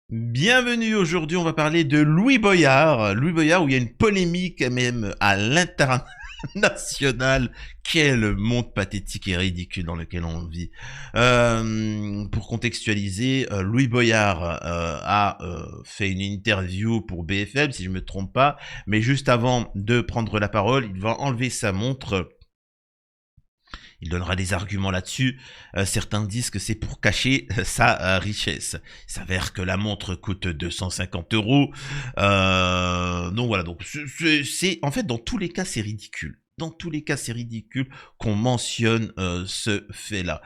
Bienvenue, aujourd'hui on va parler de Louis Boyard. Louis Boyard où il y a une polémique même à l'international. Quel monde pathétique et ridicule dans lequel on vit. Pour contextualiser, Louis Boyard a fait une interview pour BFM si je me trompe pas, mais juste avant de prendre la parole, il va enlever sa montre. Il donnera des arguments là-dessus. Certains disent que c'est pour cacher sa richesse. Il s'avère que la montre coûte 250 euros. Donc voilà, donc c'est en fait dans tous les cas c'est ridicule. Dans tous les cas, c'est ridicule qu'on mentionne ce fait-là.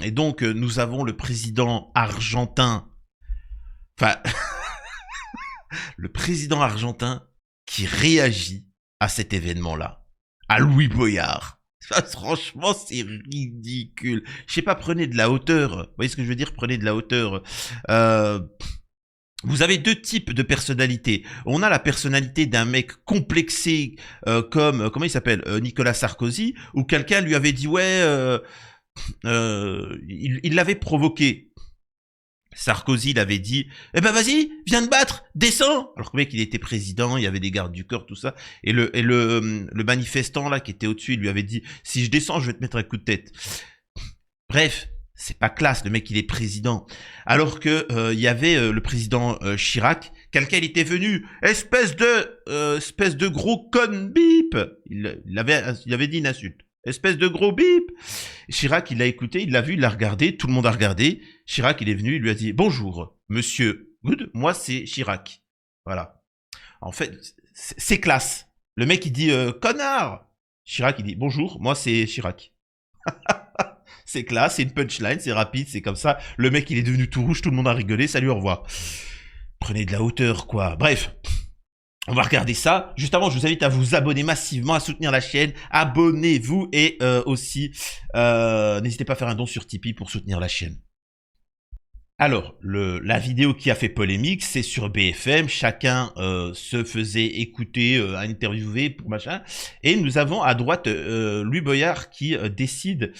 Et donc, nous avons le président argentin, enfin, le président argentin qui réagit à cet événement-là, à Louis Boyard. Ça, franchement, c'est ridicule. Je sais pas, prenez de la hauteur. Vous voyez ce que je veux dire? Prenez de la hauteur. Euh, Vous avez deux types de personnalités. On a la personnalité d'un mec complexé comme, comment il s'appelle, Nicolas Sarkozy, où quelqu'un lui avait dit, ouais, il l'avait provoqué. Sarkozy l'avait dit, eh ben vas-y, viens te battre, descends. Alors que le mec, il était président, il y avait des gardes du corps, tout ça. Et le manifestant là qui était au-dessus, il lui avait dit, si je descends, je vais te mettre un coup de tête. Bref, c'est pas classe, le mec il est président. Alors que il y avait le président Chirac, quelqu'un il était venu, espèce de gros con bip. Il avait dit une insulte. Espèce de gros bip. Chirac, il l'a écouté, il l'a vu, il l'a regardé, tout le monde a regardé. Chirac, il est venu, il lui a dit, bonjour, monsieur Good, moi c'est Chirac. Voilà. En fait, c'est classe. Le mec, il dit, connard. Chirac, il dit, bonjour, moi c'est Chirac. C'est classe, c'est une punchline, c'est rapide, c'est comme ça. Le mec, il est devenu tout rouge, tout le monde a rigolé, salut, au revoir. Prenez de la hauteur, quoi. Bref. On va regarder ça. Juste avant, je vous invite à vous abonner massivement, à soutenir la chaîne. Abonnez-vous et aussi, n'hésitez pas à faire un don sur Tipeee pour soutenir la chaîne. Alors, la vidéo qui a fait polémique, c'est sur BFM. Chacun se faisait écouter, interviewer pour machin. Et nous avons à droite Louis Boyard qui décide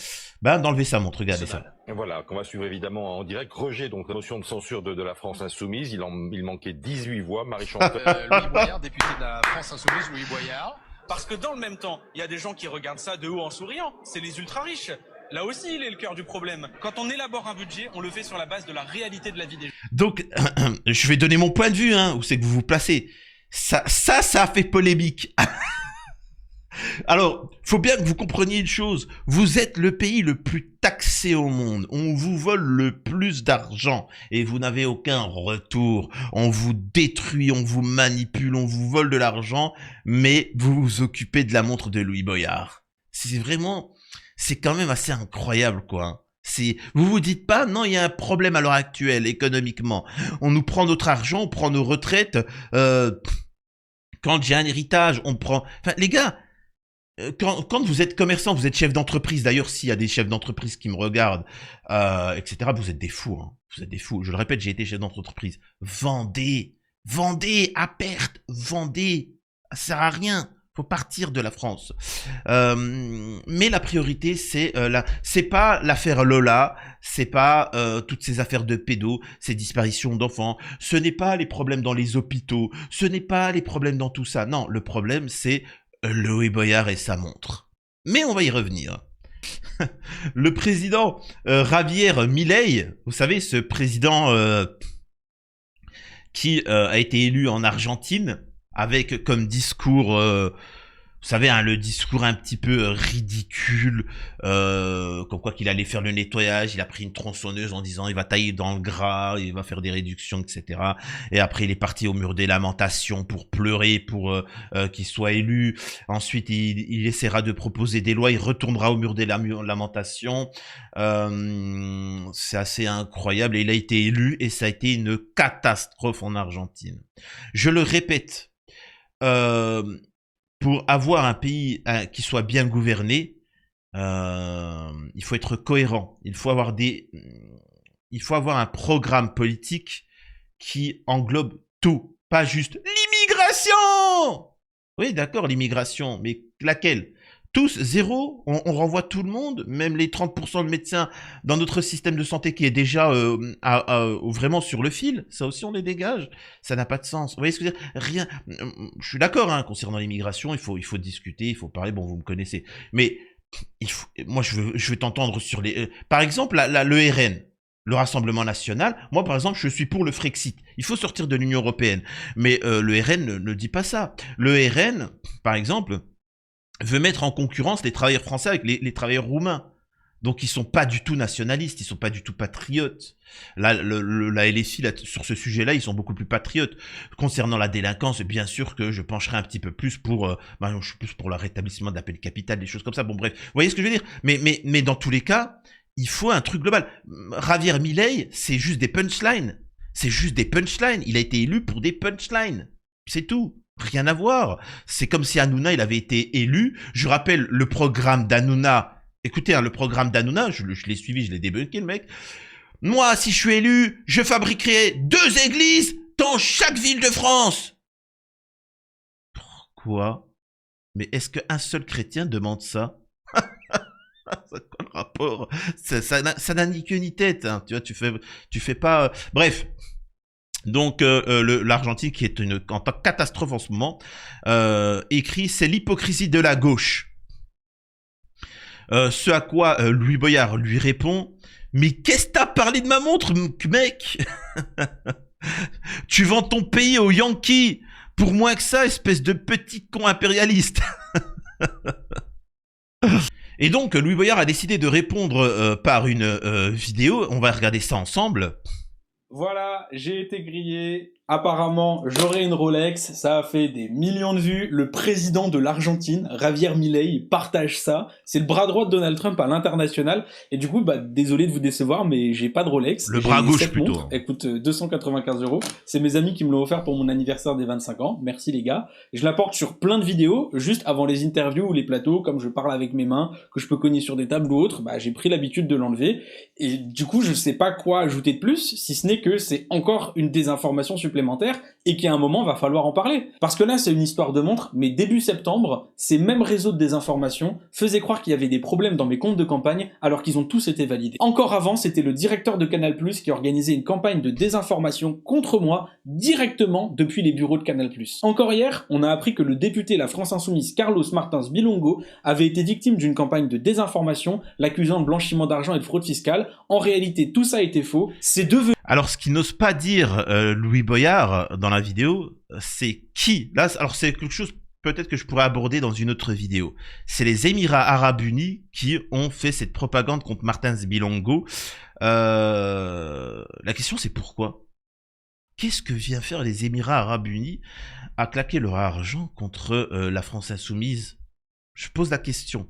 d'enlever sa montre. Regardez ça. Et voilà, qu'on va suivre évidemment en direct. Rejet, donc la motion de censure de la France Insoumise. Il manquait 18 voix. Marie Chantal. Louis Boyard, député de la France Insoumise, Louis Boyard. Parce que dans le même temps, il y a des gens qui regardent ça de haut en souriant. C'est les ultra riches. Là aussi, il est le cœur du problème. Quand on élabore un budget, on le fait sur la base de la réalité de la vie des gens. Donc, je vais donner mon point de vue, hein, où c'est que vous vous placez. Ça a fait polémique. Alors, faut bien que vous compreniez une chose. Vous êtes le pays le plus taxé au monde. On vous vole le plus d'argent et vous n'avez aucun retour. On vous détruit, on vous manipule, on vous vole de l'argent, mais vous vous occupez de la montre de Louis Boyard. C'est quand même assez incroyable, quoi. Vous vous dites pas, non, il y a un problème à l'heure actuelle, économiquement. On nous prend notre argent, on prend nos retraites, quand j'ai un héritage, on prend, enfin, les gars, quand vous êtes commerçant, vous êtes chef d'entreprise, d'ailleurs, s'il y a des chefs d'entreprise qui me regardent, etc., vous êtes des fous, hein. Vous êtes des fous. Je le répète, j'ai été chef d'entreprise. Vendez à perte, vendez. Ça sert à rien. Faut partir de la France. Mais la priorité, c'est pas l'affaire Lola, c'est pas toutes ces affaires de pédos, ces disparitions d'enfants, ce n'est pas les problèmes dans les hôpitaux, ce n'est pas les problèmes dans tout ça. Non, le problème, c'est Louis Boyard et sa montre. Mais on va y revenir. Le président Javier Milei, vous savez, ce président qui a été élu en Argentine, avec comme discours, vous savez, hein, le discours un petit peu ridicule, comme quoi qu'il allait faire le nettoyage, il a pris une tronçonneuse en disant il va tailler dans le gras, il va faire des réductions, etc. Et après il est parti au mur des lamentations pour pleurer, pour qu'il soit élu. Ensuite il essaiera de proposer des lois, il retournera au mur des lamentations. C'est assez incroyable et il a été élu et ça a été une catastrophe en Argentine. Je le répète, pour avoir un pays qui soit bien gouverné, il faut être cohérent. Il faut avoir un programme politique qui englobe tout, pas juste l'immigration. Oui, d'accord, l'immigration, mais laquelle? Tous, zéro. On renvoie tout le monde, même les 30% de médecins dans notre système de santé qui est déjà vraiment sur le fil. Ça aussi, on les dégage. Ça n'a pas de sens. Vous voyez ce que je veux dire? Rien. Je suis d'accord, hein, concernant l'immigration, il faut discuter, il faut parler. Bon, vous me connaissez. Mais moi, je veux t'entendre sur les... par exemple, le RN. Le Rassemblement National, moi par exemple, je suis pour le Frexit. Il faut sortir de l'Union Européenne. Mais le RN ne dit pas ça. Le RN, par exemple, veut mettre en concurrence les travailleurs français avec les travailleurs roumains. Donc ils sont pas du tout nationalistes, ils sont pas du tout patriotes. Là, la LFI, là, sur ce sujet-là, ils sont beaucoup plus patriotes. Concernant la délinquance, bien sûr que je pencherai un petit peu plus pour... je suis plus pour le rétablissement de la peine capitale, des choses comme ça. Bon bref, vous voyez ce que je veux dire? Mais dans tous les cas... il faut un truc global. Javier Milei, c'est juste des punchlines. C'est juste des punchlines. Il a été élu pour des punchlines. C'est tout. Rien à voir. C'est comme si Hanouna, il avait été élu. Je rappelle le programme d'Hanouna. Écoutez, hein, le programme d'Hanouna, je l'ai suivi, je l'ai débunké, le mec. Moi, si je suis élu, je fabriquerai 2 églises dans chaque ville de France. Pourquoi? Mais est-ce qu'un seul chrétien demande ça? Ça quoi le rapport? Ça n'a ni queue ni tête, hein. Tu vois, tu fais pas. Bref. Donc l'Argentine, qui est en catastrophe en ce moment, écrit: c'est l'hypocrisie de la gauche. Ce à quoi Louis Boyard lui répond: mais qu'est-ce que t'as parlé de ma montre, mec? Tu vends ton pays aux Yankees pour moins que ça, espèce de petit con impérialiste. Et donc, Louis Boyard a décidé de répondre par une vidéo. On va regarder ça ensemble. Voilà, j'ai été grillé. Apparemment, j'aurai une Rolex. Ça a fait des millions de vues. Le président de l'Argentine, Javier Milei, partage ça. C'est le bras droit de Donald Trump à l'international. Et du coup, désolé de vous décevoir, mais j'ai pas de Rolex. Le bras gauche, cette plutôt. montre, elle coûte 295 €. C'est mes amis qui me l'ont offert pour mon anniversaire des 25 ans. Merci les gars. Je la porte sur plein de vidéos, juste avant les interviews ou les plateaux, comme je parle avec mes mains, que je peux cogner sur des tables ou autres. J'ai pris l'habitude de l'enlever. Et du coup, je sais pas quoi ajouter de plus, si ce n'est que c'est encore une désinformation supplémentaire et qu'à un moment, va falloir en parler. Parce que là, c'est une histoire de montre, mais début septembre, ces mêmes réseaux de désinformation faisaient croire qu'il y avait des problèmes dans mes comptes de campagne alors qu'ils ont tous été validés. Encore avant, c'était le directeur de Canal+ qui organisait une campagne de désinformation contre moi directement depuis les bureaux de Canal+. Encore hier, on a appris que le député La France Insoumise Carlos Martins Bilongo avait été victime d'une campagne de désinformation l'accusant de blanchiment d'argent et de fraude fiscale. En réalité, tout ça était faux. C'est devenu... Alors, ce qu'il n'ose pas dire Louis Boyard dans la vidéo, c'est qui? Là, alors c'est quelque chose peut-être que je pourrais aborder dans une autre vidéo. C'est les Émirats Arabes Unis qui ont fait cette propagande contre Martins Bilongo. La question, c'est pourquoi? Qu'est-ce que vient faire les Émirats Arabes Unis à claquer leur argent contre la France Insoumise? Je pose la question.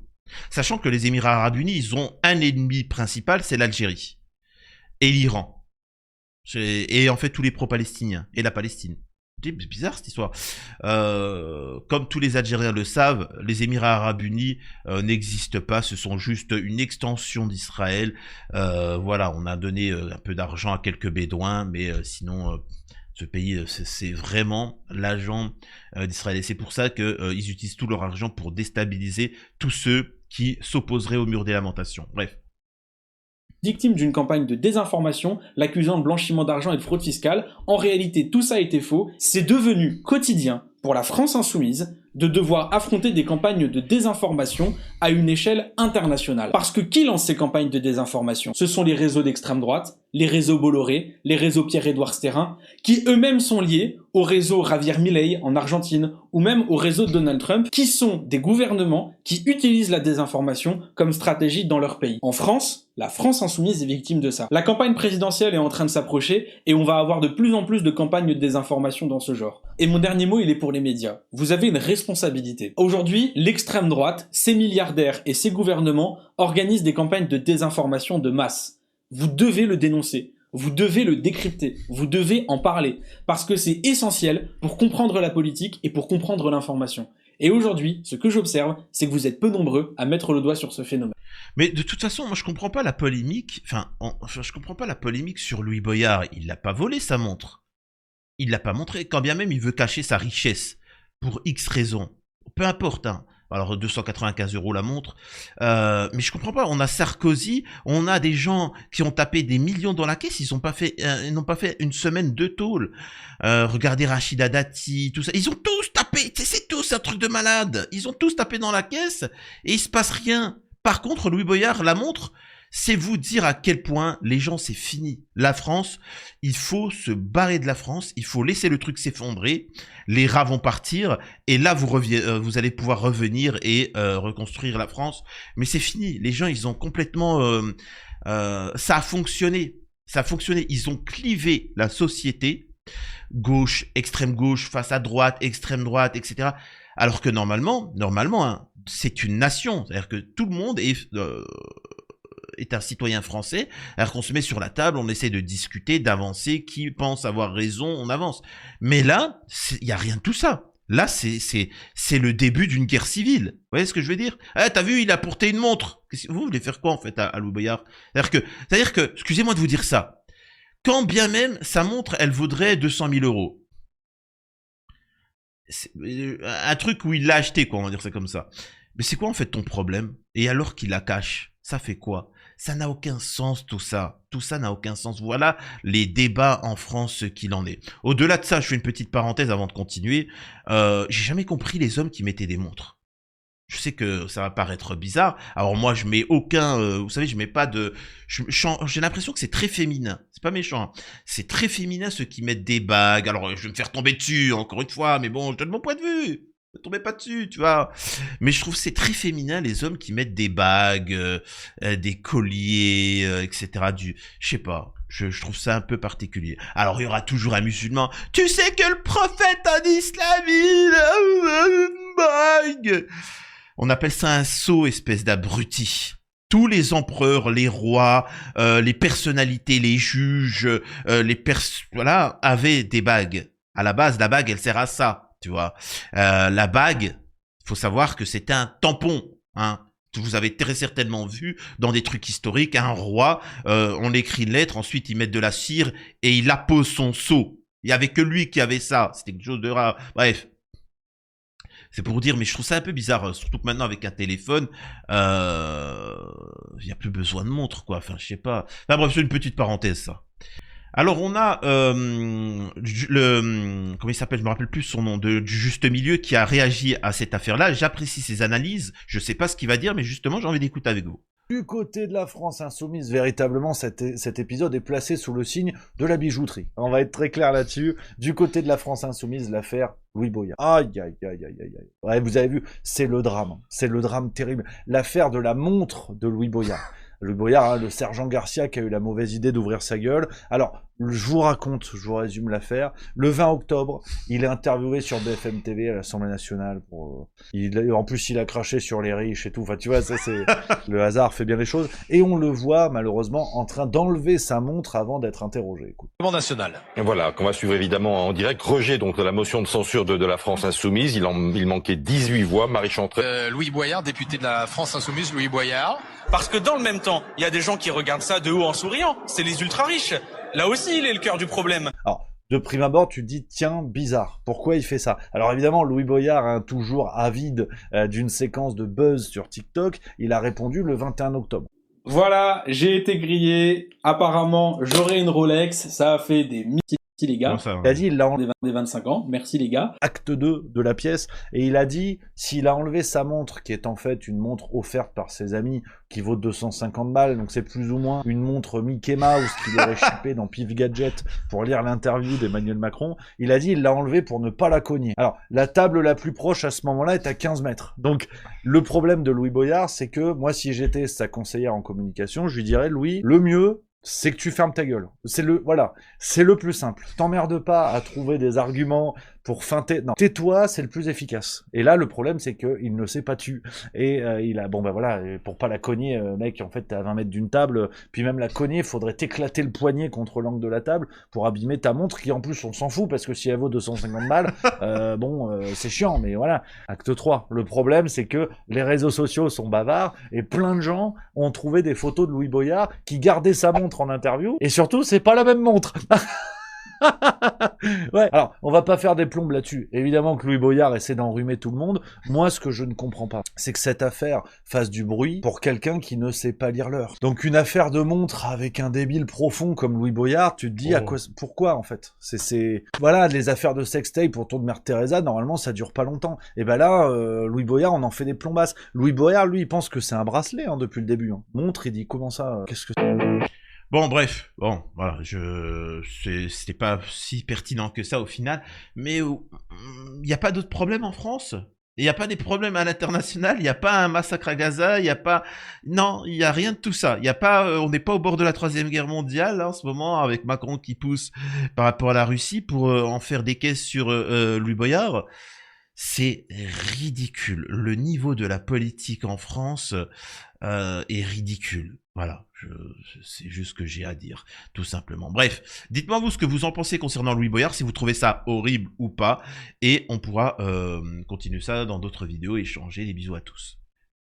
Sachant que les Émirats Arabes Unis, ils ont un ennemi principal, c'est l'Algérie. Et l'Iran. Et en fait tous les pro-palestiniens et la Palestine. C'est bizarre cette histoire. Comme tous les Algériens le savent, les Émirats Arabes Unis n'existent pas, ce sont juste une extension d'Israël. Voilà, on a donné un peu d'argent à quelques bédouins, mais sinon ce pays c'est vraiment l'agent d'Israël. Et c'est pour ça qu'ils utilisent tout leur argent pour déstabiliser tous ceux qui s'opposeraient au mur des lamentations. Bref. Victime d'une campagne de désinformation, l'accusant de blanchiment d'argent et de fraude fiscale. En réalité, tout ça était faux. C'est devenu quotidien pour la France Insoumise de devoir affronter des campagnes de désinformation à une échelle internationale. Parce que qui lance ces campagnes de désinformation? Ce sont les réseaux d'extrême droite, les réseaux Bolloré, les réseaux Pierre-Édouard Sterrin, qui eux-mêmes sont liés au réseau Javier Milei en Argentine, ou même au réseau de Donald Trump, qui sont des gouvernements qui utilisent la désinformation comme stratégie dans leur pays. En France, la France Insoumise est victime de ça. La campagne présidentielle est en train de s'approcher, et on va avoir de plus en plus de campagnes de désinformation dans ce genre. Et mon dernier mot, il est pour les médias. Vous avez une responsabilité. Aujourd'hui, l'extrême droite, ses milliardaires et ses gouvernements organisent des campagnes de désinformation de masse. Vous devez le dénoncer. Vous devez le décrypter. Vous devez en parler. Parce que c'est essentiel pour comprendre la politique et pour comprendre l'information. Et aujourd'hui, ce que j'observe, c'est que vous êtes peu nombreux à mettre le doigt sur ce phénomène. Mais de toute façon, moi je comprends pas la polémique. Je comprends pas la polémique sur Louis Boyard. Il l'a pas volé sa montre. Il l'a pas montré. Quand bien même il veut cacher sa richesse pour X raisons. Peu importe, hein. Alors 295 € la montre. Mais je comprends pas. On a Sarkozy, on a des gens qui ont tapé des millions dans la caisse. Ils n'ont pas fait une semaine de tôle. Regardez Rachida Dati, tout ça. Ils ont tous tapé. C'est tous un truc de malade. Ils ont tous tapé dans la caisse et il se passe rien. Par contre, Louis Boyard, la montre, c'est vous dire à quel point les gens, c'est fini. La France, il faut se barrer de la France, il faut laisser le truc s'effondrer, les rats vont partir, et là, vous allez pouvoir revenir et reconstruire la France. Mais c'est fini, les gens, ils ont complètement... ça a fonctionné, ils ont clivé la société, gauche, face à droite, extrême droite, etc. Alors que normalement, hein, c'est une nation, c'est-à-dire que tout le monde est un citoyen français, alors qu'on se met sur la table, on essaie de discuter, d'avancer, qui pense avoir raison, on avance. Mais là, il y a rien de tout ça. Là, c'est le début d'une guerre civile. Vous voyez ce que je veux dire? Ah, t'as vu, il a porté une montre. Vous voulez faire quoi, en fait, à Louis Boyard? C'est-à-dire que, excusez-moi de vous dire ça, quand bien même sa montre, elle vaudrait 200 000 €. C'est un truc où il l'a acheté, quoi, on va dire ça comme ça. Mais c'est quoi, en fait, ton problème? Et alors qu'il la cache, ça fait quoi? Ça n'a aucun sens, tout ça. Tout ça n'a aucun sens. Voilà les débats en France, ce qu'il en est. Au-delà de ça, je fais une petite parenthèse avant de continuer. J'ai jamais compris les hommes qui mettaient des montres. Je sais que ça va paraître bizarre. Alors moi, je mets aucun... vous savez, je mets pas de... J'ai l'impression que c'est très féminin. C'est pas méchant. Hein. C'est très féminin, ceux qui mettent des bagues. Alors, je vais me faire tomber dessus, encore une fois. Mais bon, je donne mon point de vue. Ne tombez pas dessus, tu vois. Mais je trouve que c'est très féminin, les hommes qui mettent des bagues, des colliers, etc. Je sais pas. Je trouve ça un peu particulier. Alors, il y aura toujours un musulman. Tu sais que le prophète en islam, bague. On appelle ça un sceau, espèce d'abruti. Tous les empereurs, les rois, les personnalités, les juges, voilà, avaient des bagues. À la base, la bague, elle sert à ça, tu vois. La bague, faut savoir que c'était un tampon, hein. Vous avez très certainement vu dans des trucs historiques, un roi, on écrit une lettre, ensuite ils mettent de la cire et il appose son sceau. Il y avait que lui qui avait ça. C'était quelque chose de rare. Bref. C'est pour vous dire, mais je trouve ça un peu bizarre, surtout que maintenant avec un téléphone, il n'y a plus besoin de montre, quoi. Enfin, je sais pas. Enfin bref, c'est une petite parenthèse, ça. Alors on a comment il s'appelle, je me rappelle plus son nom, du Juste Milieu qui a réagi à cette affaire-là. J'apprécie ses analyses. Je sais pas ce qu'il va dire, mais justement, j'ai envie d'écouter avec vous. Du côté de la France insoumise, véritablement, cet épisode est placé sous le signe de la bijouterie. On va être très clair là-dessus. Du côté de la France insoumise, l'affaire Louis Boyard. Aïe, aïe, aïe, aïe, aïe. Ouais, vous avez vu, c'est le drame. C'est le drame terrible. L'affaire de la montre de Louis Boyard. Louis Boyard, hein, le sergent Garcia qui a eu la mauvaise idée d'ouvrir sa gueule. Alors, je vous résume l'affaire. Le 20 octobre, il est interviewé sur BFM TV à l'Assemblée nationale. En plus, il a craché sur les riches et tout. Enfin, tu vois, ça, c'est le hasard fait bien les choses. Et on le voit, malheureusement, en train d'enlever sa montre avant d'être interrogé. Écoute. National. Et voilà, qu'on va suivre évidemment en direct. Rejet donc de la motion de censure de la France insoumise. Il manquait 18 voix. Marie Chantrel. Louis Boyard, député de la France insoumise, Louis Boyard. Parce que dans le même temps, il y a des gens qui regardent ça de haut en souriant. C'est les ultra-riches. Là aussi, il est le cœur du problème. Alors, de prime abord, tu te dis, tiens, bizarre, pourquoi il fait ça? Alors évidemment, Louis Boyard, hein, toujours avide d'une séquence de buzz sur TikTok, il a répondu le 21 octobre. Voilà, j'ai été grillé. Apparemment, j'aurai une Rolex. Ça a fait des les gars. Ça, il a dit, il l'a enlevé des 25 ans. Merci les gars. Acte 2 de la pièce. Et il a dit, s'il a enlevé sa montre, qui est en fait une montre offerte par ses amis, qui vaut 250 balles, donc c'est plus ou moins une montre Mickey Mouse qu'il aurait chippé dans Pif Gadget pour lire l'interview d'Emmanuel Macron, il a dit, il l'a enlevé pour ne pas la cogner. Alors, la table la plus proche à ce moment-là est à 15 mètres. Donc, le problème de Louis Boyard, c'est que moi, si j'étais sa conseillère en communication, je lui dirais, Louis, le mieux, c'est que tu fermes ta gueule. C'est le plus simple. T'emmerdes pas à trouver des arguments pour feinter. Non, tais-toi, c'est le plus efficace. Et là, le problème, c'est qu'il ne s'est pas tu. Et il a, pour pas la cogner, mec, en fait, t'es à 20 mètres d'une table, puis même la cogner, faudrait t'éclater le poignet contre l'angle de la table pour abîmer ta montre, qui en plus, on s'en fout, parce que si elle vaut 250 balles, c'est chiant, mais voilà. Acte 3. Le problème, c'est que les réseaux sociaux sont bavards, et plein de gens ont trouvé des photos de Louis Boyard qui gardait sa montre en interview, et surtout, c'est pas la même montre. Ouais, alors, on va pas faire des plombes là-dessus. Évidemment que Louis Boyard essaie d'enrhumer tout le monde. Moi, ce que je ne comprends pas, c'est que cette affaire fasse du bruit pour quelqu'un qui ne sait pas lire l'heure. Donc, une affaire de montre avec un débile profond comme Louis Boyard, tu te dis pourquoi, en fait? Voilà, les affaires de sextape autour de Mère Teresa, normalement, ça dure pas longtemps. Et ben là, Louis Boyard, on en fait des plombasses. Louis Boyard, lui, il pense que c'est un bracelet, hein, depuis le début. Hein. Montre, il dit, comment ça? Qu'est-ce que c'est? Bon, bref, bon, voilà, c'était pas si pertinent que ça au final, mais il n'y a pas d'autres problèmes en France. Il n'y a pas des problèmes à l'international, il n'y a pas un massacre à Gaza, il n'y a pas... Non, il n'y a rien de tout ça. Il y a pas, on n'est pas au bord de la Troisième Guerre mondiale, là, en ce moment, avec Macron qui pousse par rapport à la Russie pour en faire des caisses sur Louis Boyard. C'est ridicule. Le niveau de la politique en France est ridicule. Voilà, c'est juste ce que j'ai à dire, tout simplement. Bref, dites-moi vous ce que vous en pensez concernant Louis Boyard, si vous trouvez ça horrible ou pas, et on pourra continuer ça dans d'autres vidéos, échanger. Des bisous à tous.